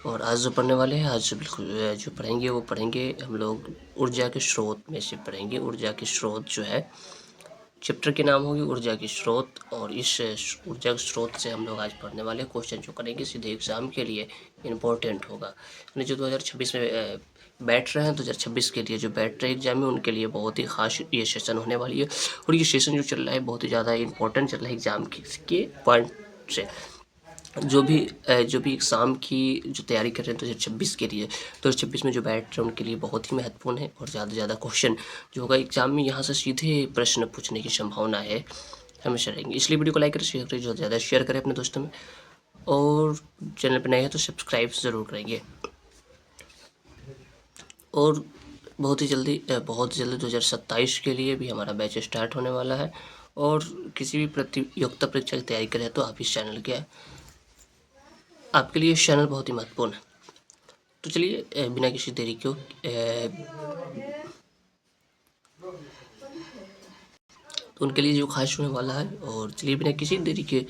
और आज जो पढ़ने वाले हैं, आज बिल्कुल जो पढ़ेंगे वो पढ़ेंगे हम लोग ऊर्जा के स्रोत में से पढ़ेंगे। ऊर्जा के स्रोत जो है चैप्टर के नाम होगी ऊर्जा के स्रोत, और इस ऊर्जा के स्रोत से हम लोग आज पढ़ने वाले क्वेश्चन जो करेंगे सीधे एग्जाम के लिए इम्पोर्टेंट होगा। यानी जो 2026 में बैठ रहे हैं 2026 के लिए जो बैठ रहे एग्जाम में उनके लिए बहुत ही खास ये सेशन होने वाली है। और ये सेशन जो चल रहा है बहुत ही ज़्यादा इंपॉर्टेंट चल रहा है एग्जाम के पॉइंट से। जो भी एग्ज़ाम की जो तैयारी कर रहे हैं 2026 के लिए, 2026 में जो बैठ रहे हैं उनके लिए बहुत ही महत्वपूर्ण है। और ज़्यादा से ज़्यादा क्वेश्चन जो होगा एग्ज़ाम में यहाँ से सीधे प्रश्न पूछने की संभावना है हमेशा रहेंगी। इसलिए वीडियो को लाइक करें, शेयर करें, जो ज़्यादा शेयर करें अपने दोस्तों में, और चैनल पर नए हैं तो सब्सक्राइब ज़रूर करेंगे। और बहुत जल्दी 2027 के लिए भी हमारा बैच स्टार्ट होने वाला है। और किसी भी प्रतियोगिता परीक्षा की तैयारी करें तो आप इस चैनल के आपके लिए चैनल बहुत ही महत्वपूर्ण है। तो चलिए बिना किसी देरी को तो उनके लिए जो खास होने वाला है। और चलिए बिना किसी देरी के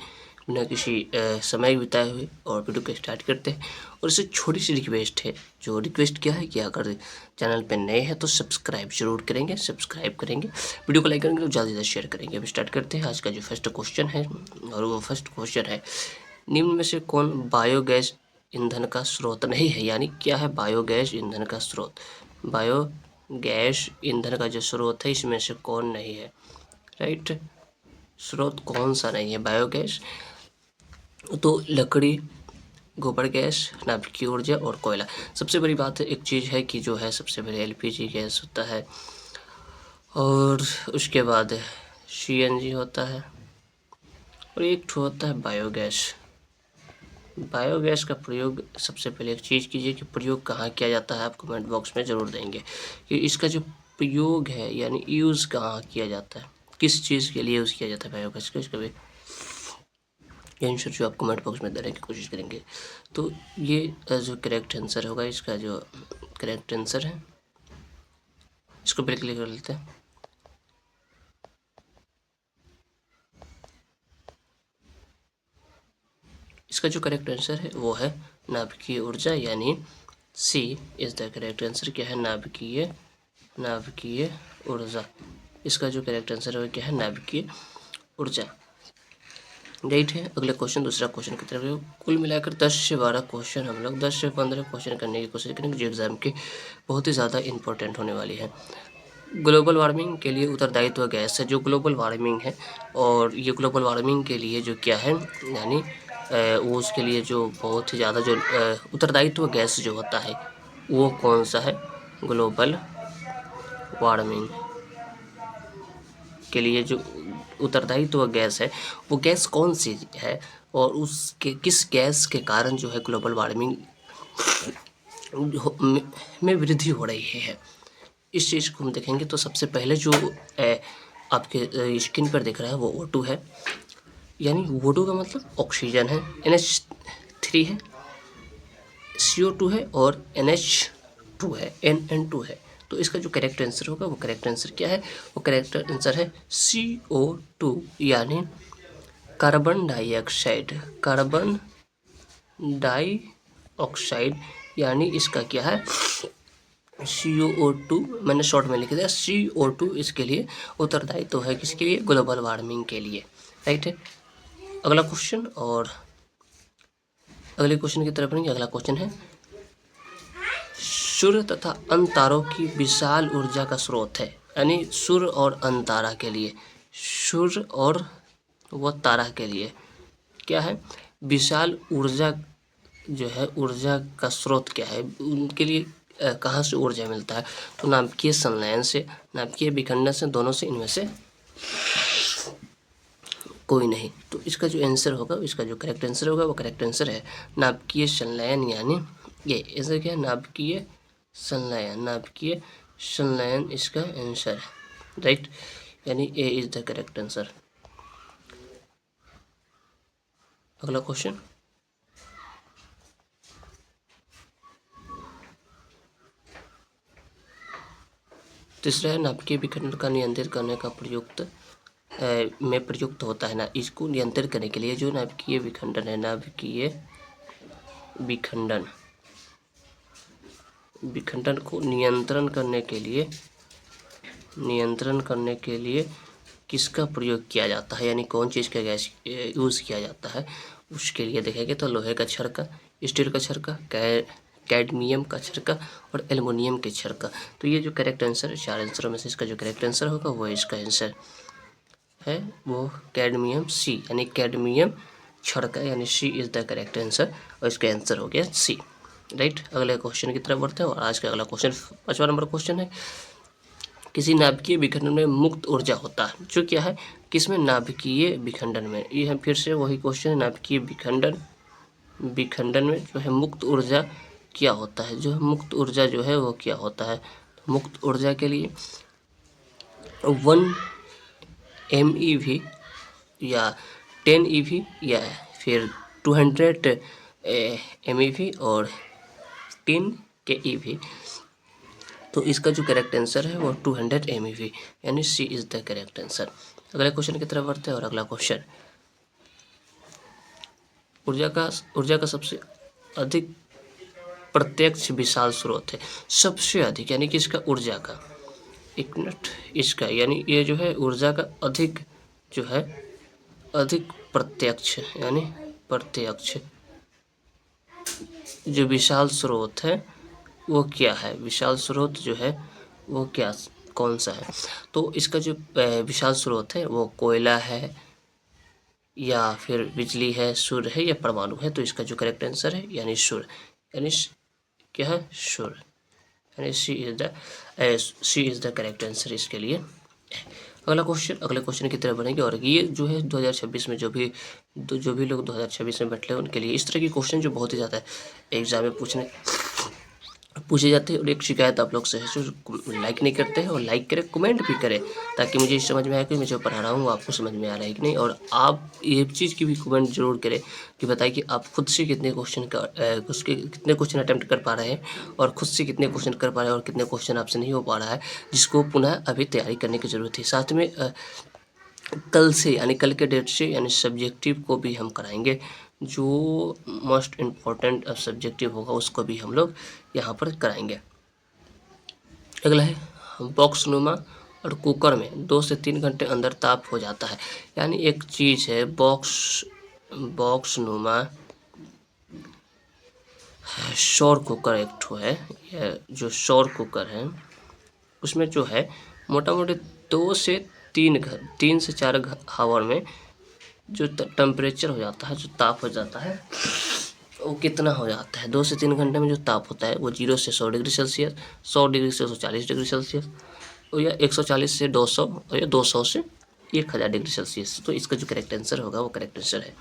बिना किसी समय बिताए हुए और वीडियो को स्टार्ट करते हैं। और इससे छोटी सी रिक्वेस्ट है, जो रिक्वेस्ट क्या है कि अगर चैनल पे नए हैं तो सब्सक्राइब जरूर करेंगे, वीडियो को लाइक करेंगे तो ज़्यादा से ज़्यादा शेयर करेंगे। अब स्टार्ट करते हैं आज का जो फर्स्ट क्वेश्चन है। और वो फर्स्ट क्वेश्चन है, निम्न में से कौन बायोगैस ईंधन का स्रोत नहीं है। यानी क्या है बायोगैस ईंधन का स्रोत? बायोगैस ईंधन का जो स्रोत है इसमें से कौन नहीं है? राइट, स्रोत कौन सा नहीं है बायोगैस? तो लकड़ी, गोबर गैस, नाभिकीय ऊर्जा और कोयला। सबसे बड़ी बात एक चीज़ है कि जो है सबसे पहले एलपीजी गैस होता है, और उसके बाद सीएनजी होता है, और एक ठो होता है बायोगैस। बायोगैस का प्रयोग सबसे पहले एक चीज़ कीजिए कि प्रयोग कहाँ किया जाता है, आप कमेंट बॉक्स में ज़रूर देंगे कि इसका जो प्रयोग है यानी यूज़ कहाँ किया जाता है, किस चीज़ के लिए यूज़ किया जाता है बायोगैस का। इसका भी आंसर जो आप कमेंट बॉक्स में देने की कोशिश करेंगे। तो ये जो करेक्ट आंसर होगा, इसका जो करेक्ट आंसर है इसको पहले क्लिक कर लेते हैं। इसका जो करेक्ट आंसर है वो है नाभिकीय ऊर्जा, यानी सी इज द करेक्ट आंसर। क्या है? नाभिकीय ऊर्जा। इसका जो करेक्ट आंसर है वो क्या है? नाभिकीय ऊर्जा। राइट है। अगला क्वेश्चन, दूसरा क्वेश्चन की तरफ। कुल मिलाकर 10 से 12 क्वेश्चन हम लोग 10 से 15 क्वेश्चन करने की कोशिश करेंगे जो एग्जाम के बहुत ही ज़्यादा इंपॉर्टेंट होने वाली है। ग्लोबल वार्मिंग के लिए उत्तरदायित्व गैस है, जो ग्लोबल वार्मिंग है, और ये ग्लोबल वार्मिंग के लिए जो क्या है यानी वो उसके लिए जो बहुत ही ज़्यादा जो उत्तरदायित्व गैस जो होता है वो कौन सा है? ग्लोबल वार्मिंग के लिए जो उत्तरदायित्व गैस है वो गैस कौन सी है, और उसके किस गैस के कारण जो है ग्लोबल वार्मिंग में वृद्धि हो रही है। इस चीज़ को हम देखेंगे तो सबसे पहले जो आपके स्क्रीन पर दिख रहा है वो O2 है, यानी O2 का मतलब ऑक्सीजन है, NH3 है, CO2 है, और NH2 है, NN2 है। तो इसका जो करेक्ट आंसर होगा वो करेक्ट आंसर क्या है? वो करेक्ट आंसर है CO2, यानी कार्बन डाइऑक्साइड। कार्बन डाइऑक्साइड, यानी इसका क्या है? CO2। मैंने शॉर्ट में लिख दिया CO2 इसके लिए उत्तरदायी तो है किसके लिए? ग्लोबल वार्मिंग के लिए। राइट है। अगला क्वेश्चन, और अगले क्वेश्चन की तरफ बढ़ेंगे। अगला क्वेश्चन है, सूर्य तथा अन्य तारों की विशाल ऊर्जा का स्रोत है। यानी सूर्य और अन्य तारा के लिए, सूर्य और वो तारा के लिए क्या है? विशाल ऊर्जा जो है, ऊर्जा का स्रोत क्या है उनके लिए? कहाँ से ऊर्जा मिलता है? तो नाभिकीय संलयन से, नाभिकीय विखंडन से, दोनों से, इनमें से कोई नहीं। तो इसका जो आंसर होगा, इसका जो करेक्ट आंसर होगा वो करेक्ट आंसर है नाभिकीय संलयन, यानी ये ऐसा क्या है? नाभिकीय संलयन, नाभिकीय संलयन इसका आंसर है। राइट, यानी ए इज द करेक्ट आंसर। अगला क्वेश्चन, तीसरा है, नाभिकीय विखंडन का नियंत्रित करने का प्रयुक्त में प्रयुक्त होता है ना। इसको नियंत्रित करने के लिए जो नाभिकीय विखंडन है, नाभिकीय विखंडन विखंडन को नियंत्रण करने के लिए किसका प्रयोग किया जाता है, यानी कौन चीज़ का गैस यूज़ किया जाता है, उसके लिए देखेंगे तो लोहे का छर्का, स्टील का छर्का, कैडमियम का छर्का और एल्युमिनियम के छर्का। तो ये जो करेक्ट आंसर है, 4 आंसरों में से इसका जो करेक्ट आंसर होगा वो इसका आंसर है वो कैडमियम सी, यानी कैडमियम छड़का, यानी C is the correct answer, और इसका आंसर हो गया सी। राइट, अगले क्वेश्चन की तरफ बढ़ते हैं और आज का अगला क्वेश्चन 5वां नंबर क्वेश्चन है, किसी नाभिकीय विखंडन में मुक्त ऊर्जा होता है, जो क्या है, किसमें नाभिकीय विखंडन में, ये है फिर से वही क्वेश्चन है, नाभिकीय विखंडन में जो है मुक्त ऊर्जा क्या होता है, जो मुक्त ऊर्जा जो है वो क्या होता है। तो मुक्त ऊर्जा के लिए 1 MeV या 10 EV या फिर 200 MeV और 10 KeV। तो इसका जो करेक्ट आंसर है वो 200 MeV, यानी C is the correct answer. अगले क्वेश्चन की तरफ बढ़ते हैं और अगला क्वेश्चन, ऊर्जा का सबसे अधिक प्रत्यक्ष विशाल स्रोत है, सबसे अधिक, यानी कि इसका ऊर्जा का, एक मिनट, इसका यानी ये जो है ऊर्जा का अधिक जो है अधिक प्रत्यक्ष, यानी प्रत्यक्ष जो विशाल स्रोत है वो क्या है, विशाल स्रोत जो है वो क्या, कौन सा है। तो इसका जो विशाल स्रोत है वो कोयला है या फिर बिजली है, सूर्य है या परमाणु है। तो इसका जो करेक्ट आंसर है यानी सूर्य, यानी क्या है, सूर्य, यानी C is the correct answer इसके लिए। अगले क्वेश्चन की तरफ बढ़ेंगे और ये जो है 2026 में जो भी लोग 2026 में बैठे हैं उनके लिए इस तरह की क्वेश्चन जो बहुत ही ज़्यादा एग्जाम में पूछे जाते हैं। और एक शिकायत आप लोग से है, जो लाइक नहीं करते हैं, और लाइक करें, कमेंट भी करें, ताकि मुझे समझ में आए कि मैं जो पढ़ा रहा हूँ आपको समझ में आ रहा है कि नहीं। और आप एक चीज़ की भी कमेंट जरूर करें कि बताइए कि आप खुद से कितने क्वेश्चन अटेम्प्ट कर पा रहे हैं, और खुद से कितने क्वेश्चन कर पा रहे हैं, और कितने क्वेश्चन आपसे नहीं हो पा रहा है, जिसको पुनः अभी तैयारी करने की ज़रूरत है। साथ में कल से, यानी कल के डेट से, यानी सब्जेक्टिव को भी हम कराएंगे, जो मोस्ट इम्पॉर्टेंट सब्जेक्टिव होगा उसको भी हम लोग यहाँ पर कराएंगे। अगला है बॉक्सनुमा और कुकर में 2 से 3 घंटे अंदर ताप हो जाता है, यानी एक चीज़ है बॉक्सनुमा शोर कुकर एक ठो है, यह जो शोर कुकर है उसमें जो है मोटा मोटी 2 से 4 हावर में जो टेम्परेचर हो जाता है, जो ताप हो जाता है, वो कितना हो जाता है। 2 से 3 घंटे में जो ताप होता है वो 0 से 100 डिग्री सेल्सियस, 100 डिग्री से 140 डिग्री सेल्सियस, और या 140 से 200, और या 200 से 1000 डिग्री सेल्सियस। तो इसका जो करेक्ट आंसर होगा वो करेक्ट आंसर है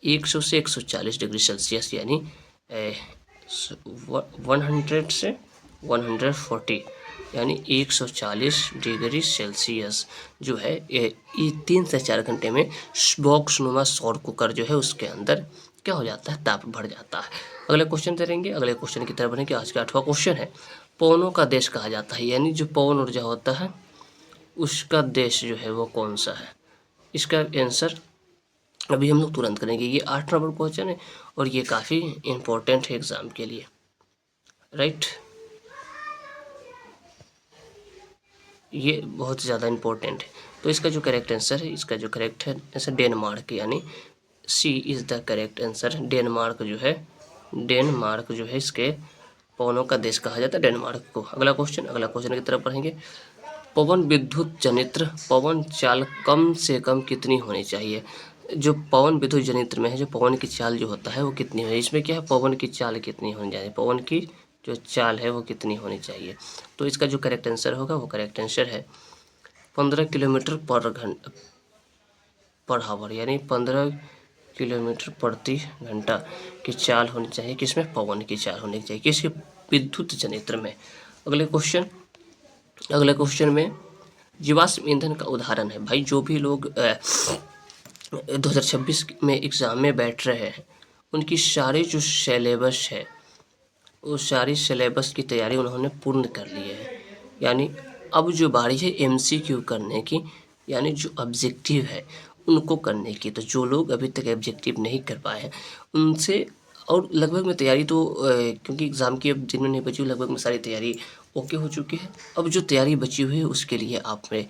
100 से 140 डिग्री सेल्सियस, यानी 100 से 140, यानी 140 डिग्री सेल्सियस जो है ये 3 से 4 घंटे में बॉक्सनुमा सौर कुकर जो है उसके अंदर क्या हो जाता है, ताप बढ़ जाता है। अगले क्वेश्चन करेंगे, अगले क्वेश्चन की तरफ बढ़ेंगे। आज का 8वां क्वेश्चन है, पवनों का देश कहा जाता है, यानी जो पवन ऊर्जा होता है उसका देश जो है वो कौन सा है। इसका आंसर अभी हम लोग तुरंत करेंगे। ये 8 नंबर क्वेश्चन है और ये काफ़ी इम्पोर्टेंट है एग्जाम के लिए। राइट, ये बहुत ज़्यादा इम्पोर्टेंट है। तो इसका जो करेक्ट आंसर है, इसका जो करेक्ट है आंसर डेनमार्क, यानी C is the correct answer. Denmark जो है इसके पवनों का देश कहा जाता है, डेनमार्क को। अगला क्वेश्चन की तरफ पढ़ेंगे। पवन विद्युत जनित्र पवन चाल कम से कम कितनी होनी चाहिए। जो पवन विद्युत जनित्र में है, जो पवन की चाल जो होता है वो कितनी है, इसमें क्या है, पवन की चाल कितनी होनी चाहिए, पवन की जो चाल है वो कितनी होनी चाहिए। तो इसका जो करेक्ट आंसर होगा वो करेक्ट आंसर है 15 किलोमीटर पर हावर, यानी 15 किलोमीटर प्रति घंटा की चाल होनी चाहिए, किसमें, पवन की चाल होनी चाहिए, किसके, विद्युत जनित्र में। अगले क्वेश्चन में जीवाश्म ईंधन का उदाहरण है। भाई जो भी लोग 2026 में एग्ज़ाम में बैठ रहे हैं उनकी सारी जो सिलेबस है वो सारी सिलेबस की तैयारी उन्होंने पूर्ण कर ली है, यानी अब जो बारी है MCQ करने की, यानी जो ऑब्जेक्टिव है उनको करने की। तो जो लोग अभी तक ऑब्जेक्टिव नहीं कर पाए हैं उनसे और लगभग में तैयारी तो क्योंकि एग्ज़ाम की अब दिन में नहीं बची, लगभग में सारी तैयारी ओके हो चुकी है। अब जो तैयारी बची हुई है उसके लिए आप में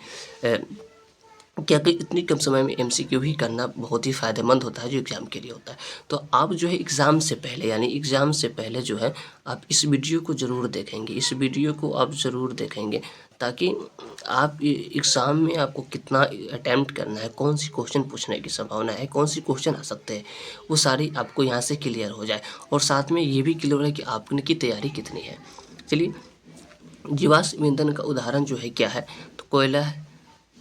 क्या कि इतनी कम समय में एमसीक्यू भी करना बहुत ही फ़ायदेमंद होता है जो एग्ज़ाम के लिए होता है। तो आप जो है एग्ज़ाम से पहले यानी एग्ज़ाम से पहले जो है आप इस वीडियो को ज़रूर देखेंगे, इस वीडियो को आप ज़रूर देखेंगे ताकि आप एग्ज़ाम में आपको कितना अटेम्प्ट करना है, कौन सी क्वेश्चन पूछने की संभावना है, कौन सी क्वेश्चन आ सकते हैं, वो सारी आपको यहाँ से क्लियर हो जाए और साथ में ये भी क्लियर है कि आपकी तैयारी कितनी है। चलिए, जीवाश्म ईंधन का उदाहरण जो है क्या है, तो कोयला है,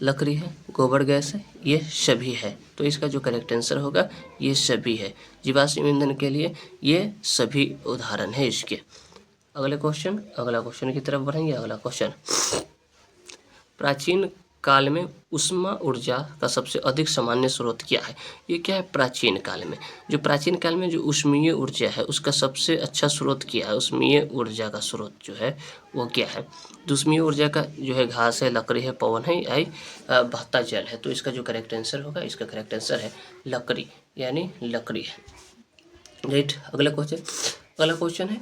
लकड़ी है, गोबर गैस है, ये सभी है। तो इसका जो करेक्ट आंसर होगा ये सभी है। जीवाश्म ईंधन के लिए ये सभी उदाहरण है इसके। अगला क्वेश्चन की तरफ बढ़ेंगे। अगला क्वेश्चन, प्राचीन काल में ऊष्मा ऊर्जा का सबसे अधिक सामान्य स्रोत क्या है? ये क्या है प्राचीन काल में? जो प्राचीन काल में जो ऊष्मीय ऊर्जा है उसका सबसे अच्छा स्रोत क्या है? ऊष्मीय ऊर्जा का स्रोत जो है वो क्या है? तो ऊष्मीय ऊर्जा का जो है घास है, लकड़ी है, पवन है, बहता जल है। तो इसका जो करेक्ट आंसर होगा, इसका करेक्ट आंसर है लकड़ी, यानी लकड़ी है। राइट। अगला क्वेश्चन है